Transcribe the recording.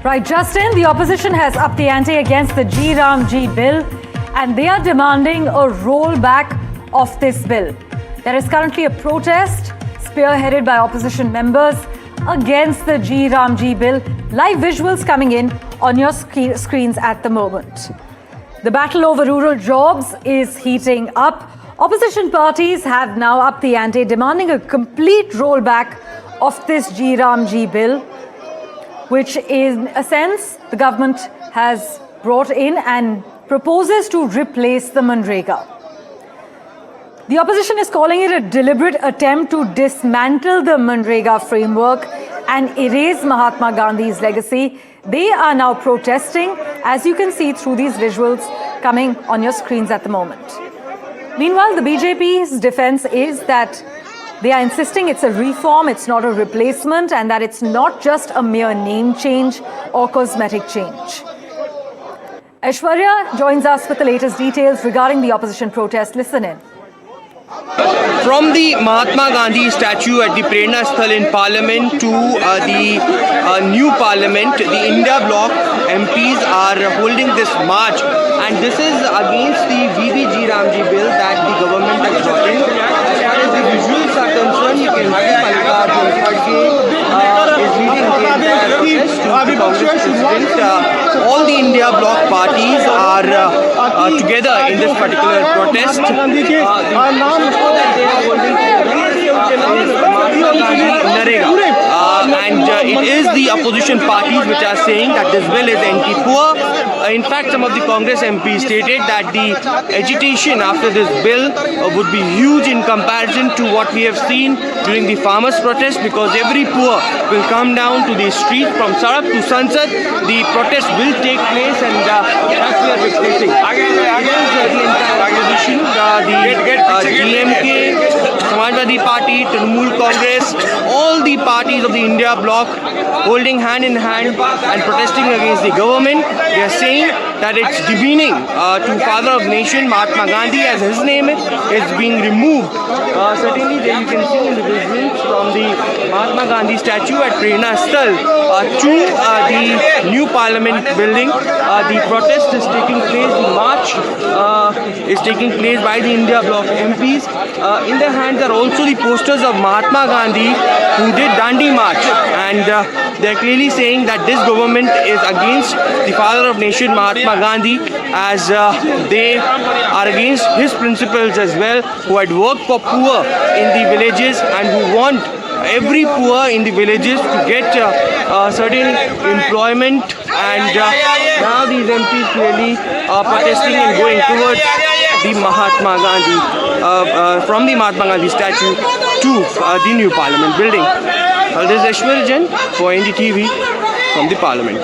Right, Justin, the opposition has upped the ante against the G Ram G bill and they are demanding a rollback of this bill. There is currently a protest spearheaded by opposition members against the G Ram G bill. Live visuals coming in on your screens at the moment. The battle over rural jobs is heating up. Opposition parties have now upped the ante, demanding a complete rollback of this G Ram G bill, which in a sense the government has brought in and proposes to replace the Manrega. The opposition is calling it a deliberate attempt to dismantle the Manrega framework and erase Mahatma Gandhi's legacy. They are now protesting, as you can see through these visuals coming on your screens at the moment. Meanwhile, the BJP's defense is that they are insisting it's a reform, it's not a replacement, and that it's not just a mere name change or cosmetic change. Aishwarya joins us with the latest details regarding the opposition protest. Listen in. From the Mahatma Gandhi statue at the Prerna Sthal in Parliament to the new Parliament, the India Bloc MPs are holding this march, and this is against the VBG Ramji bill that the government has brought in. As far as the visuals are concerned, you can see Mallikarjun Kharge is leading the entire protest to the Congress president. All the India Bloc parties are together in this particular protest. And it is the opposition parties which are saying that this bill is anti-poor. In fact, some of the Congress MPs stated that the agitation after this bill would be huge in comparison to what we have seen during the farmers' protest, because every poor will come down to the street from Sarak to Sansad. The protest will take place, and that's we are witnessing. The DMK, Samajwadi Party, Trinamool Congress, all the parties of the India Bloc holding hand in hand and protesting against the government. They are saying that it's demeaning to Father of Nation Mahatma Gandhi, as his name is being removed. Certainly there you can see in the visuals from the Mahatma Gandhi statue at Prerna Sthal to the new Parliament building. The protest is taking place, the march is taking place by the India Bloc MPs. In their hands are also the posters of Mahatma Gandhi, who did Dandi March, and they're clearly saying that this government is against the Father of Nation Mahatma Gandhi, as they are against his principles as well, who had worked for poor in the villages and who want every poor in the villages to get certain employment. And now these MPs clearly are protesting and going towards the Mahatma Gandhi, from the Mahatma Gandhi statue to the new Parliament building. This is Aishwarya Jain for NDTV from the Parliament.